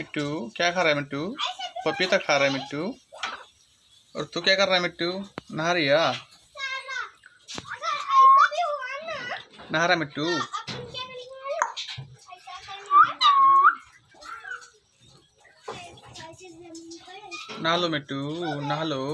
मिट्टू? क्या खा रहा है मिट्टू? पपीता खा रहा है मिट्टू। और तू क्या कर रहा है मिट्टू? नहा रही है? नहा रहा मिट्टू? नहा लो मिट्टू, नहा लो।